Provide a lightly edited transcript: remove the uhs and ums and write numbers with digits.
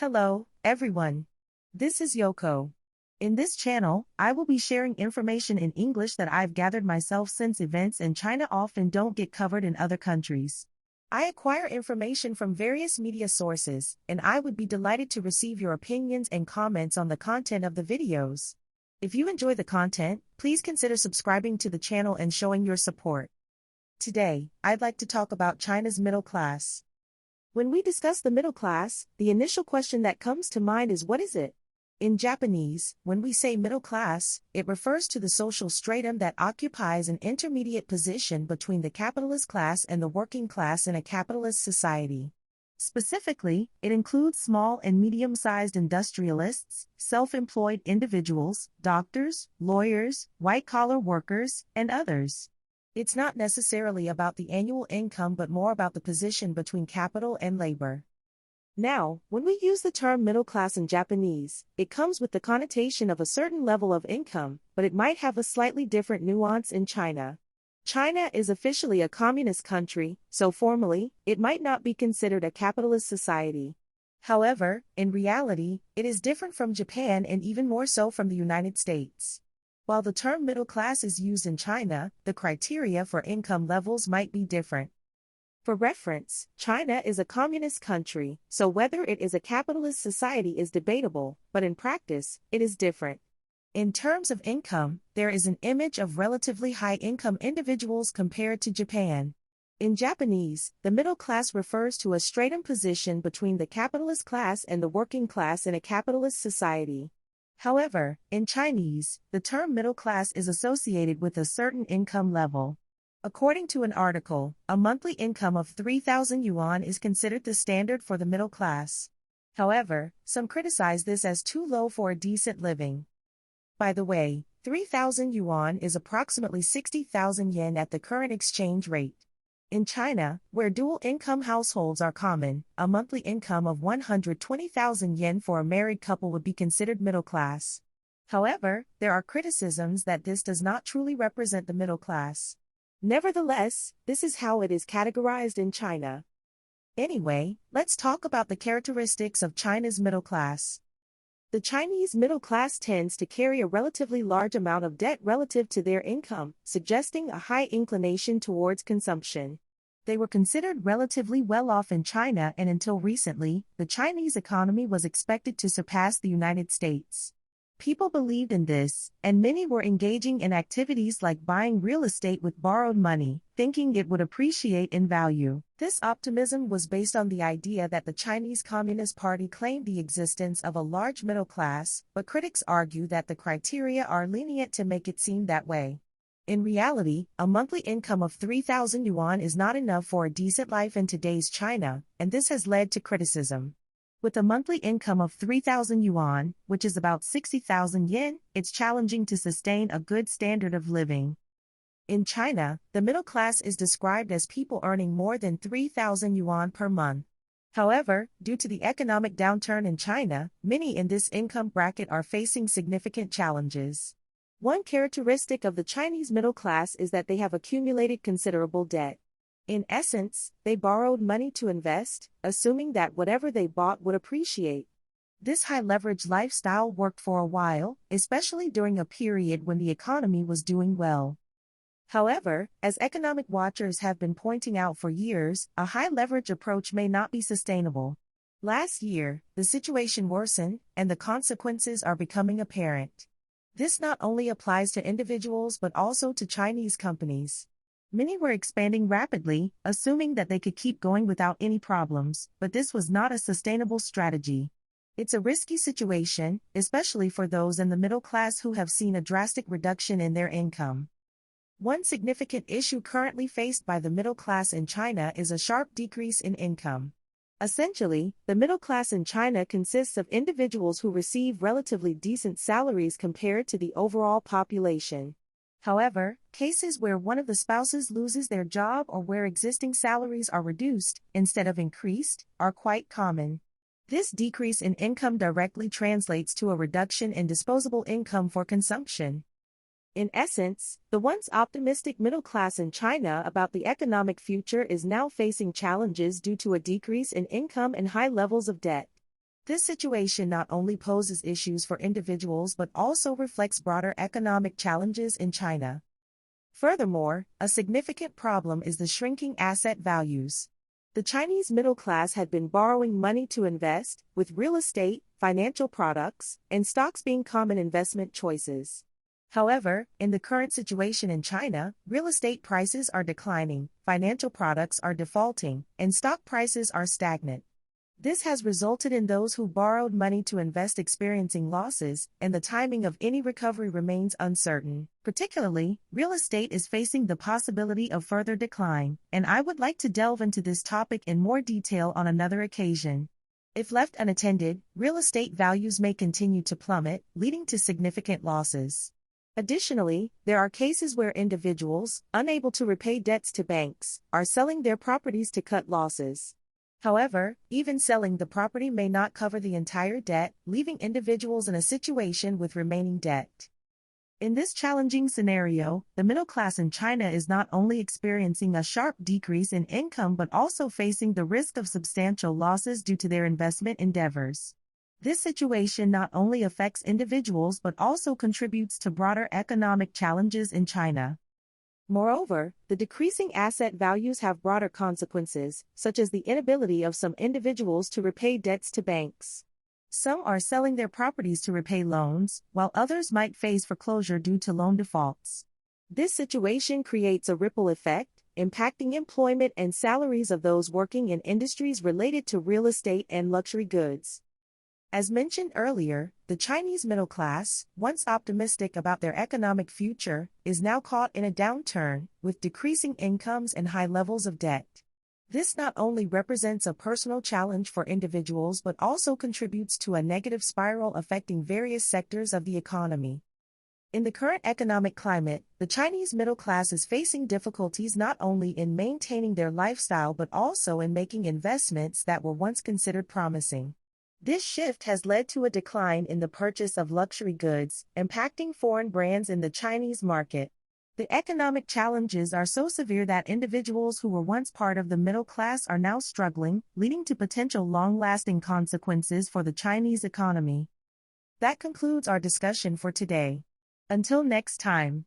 Hello, everyone. This is Yoko. In this channel, I will be sharing information in English that I've gathered myself since events in China often don't get covered in other countries. I acquire information from various media sources, and I would be delighted to receive your opinions and comments on the content of the videos. If you enjoy the content, please consider subscribing to the channel and showing your support. Today, I'd like to talk about China's middle class. When we discuss the middle class, the initial question that comes to mind is what is it? In Japanese, when we say middle class, it refers to the social stratum that occupies an intermediate position between the capitalist class and the working class in a capitalist society. Specifically, it includes small and medium-sized industrialists, self-employed individuals, doctors, lawyers, white-collar workers, and others. It's not necessarily about the annual income but more about the position between capital and labor. Now, when we use the term middle class in Japanese, it comes with the connotation of a certain level of income, but it might have a slightly different nuance in China. China is officially a communist country, so formally, it might not be considered a capitalist society. However, in reality, it is different from Japan and even more so from the United States. While the term middle class is used in China, the criteria for income levels might be different. For reference, China is a communist country, so whether it is a capitalist society is debatable, but in practice, it is different. In terms of income, there is an image of relatively high-income individuals compared to Japan. In Japanese, the middle class refers to a stratum position between the capitalist class and the working class in a capitalist society. However, in Chinese, the term middle class is associated with a certain income level. According to an article, a monthly income of 3,000 yuan is considered the standard for the middle class. However, some criticize this as too low for a decent living. By the way, 3,000 yuan is approximately 60,000 yen at the current exchange rate. In China, where dual-income households are common, a monthly income of 120,000 yen for a married couple would be considered middle class. However, there are criticisms that this does not truly represent the middle class. Nevertheless, this is how it is categorized in China. Anyway, let's talk about the characteristics of China's middle class. The Chinese middle class tends to carry a relatively large amount of debt relative to their income, suggesting a high inclination towards consumption. They were considered relatively well off in China, and until recently, the Chinese economy was expected to surpass the United States. People believed in this, and many were engaging in activities like buying real estate with borrowed money, thinking it would appreciate in value. This optimism was based on the idea that the Chinese Communist Party claimed the existence of a large middle class, but critics argue that the criteria are lenient to make it seem that way. In reality, a monthly income of 3,000 yuan is not enough for a decent life in today's China, and this has led to criticism. With a monthly income of 3,000 yuan, which is about 60,000 yen, it's challenging to sustain a good standard of living. In China, the middle class is described as people earning more than 3,000 yuan per month. However, due to the economic downturn in China, many in this income bracket are facing significant challenges. One characteristic of the Chinese middle class is that they have accumulated considerable debt. In essence, they borrowed money to invest, assuming that whatever they bought would appreciate. This high-leverage lifestyle worked for a while, especially during a period when the economy was doing well. However, as economic watchers have been pointing out for years, a high-leverage approach may not be sustainable. Last year, the situation worsened, and the consequences are becoming apparent. This not only applies to individuals but also to Chinese companies. Many were expanding rapidly, assuming that they could keep going without any problems, but this was not a sustainable strategy. It's a risky situation, especially for those in the middle class who have seen a drastic reduction in their income. One significant issue currently faced by the middle class in China is a sharp decrease in income. Essentially, the middle class in China consists of individuals who receive relatively decent salaries compared to the overall population. However, cases where one of the spouses loses their job or where existing salaries are reduced, instead of increased, are quite common. This decrease in income directly translates to a reduction in disposable income for consumption. In essence, the once optimistic middle class in China about the economic future is now facing challenges due to a decrease in income and high levels of debt. This situation not only poses issues for individuals but also reflects broader economic challenges in China. Furthermore, a significant problem is the shrinking asset values. The Chinese middle class had been borrowing money to invest, with real estate, financial products, and stocks being common investment choices. However, in the current situation in China, real estate prices are declining, financial products are defaulting, and stock prices are stagnant. This has resulted in those who borrowed money to invest experiencing losses, and the timing of any recovery remains uncertain. Particularly, real estate is facing the possibility of further decline, and I would like to delve into this topic in more detail on another occasion. If left unattended, real estate values may continue to plummet, leading to significant losses. Additionally, there are cases where individuals, unable to repay debts to banks, are selling their properties to cut losses. However, even selling the property may not cover the entire debt, leaving individuals in a situation with remaining debt. In this challenging scenario, the middle class in China is not only experiencing a sharp decrease in income but also facing the risk of substantial losses due to their investment endeavors. This situation not only affects individuals but also contributes to broader economic challenges in China. Moreover, the decreasing asset values have broader consequences, such as the inability of some individuals to repay debts to banks. Some are selling their properties to repay loans, while others might face foreclosure due to loan defaults. This situation creates a ripple effect, impacting employment and salaries of those working in industries related to real estate and luxury goods. As mentioned earlier, the Chinese middle class, once optimistic about their economic future, is now caught in a downturn, with decreasing incomes and high levels of debt. This not only represents a personal challenge for individuals but also contributes to a negative spiral affecting various sectors of the economy. In the current economic climate, the Chinese middle class is facing difficulties not only in maintaining their lifestyle but also in making investments that were once considered promising. This shift has led to a decline in the purchase of luxury goods, impacting foreign brands in the Chinese market. The economic challenges are so severe that individuals who were once part of the middle class are now struggling, leading to potential long-lasting consequences for the Chinese economy. That concludes our discussion for today. Until next time.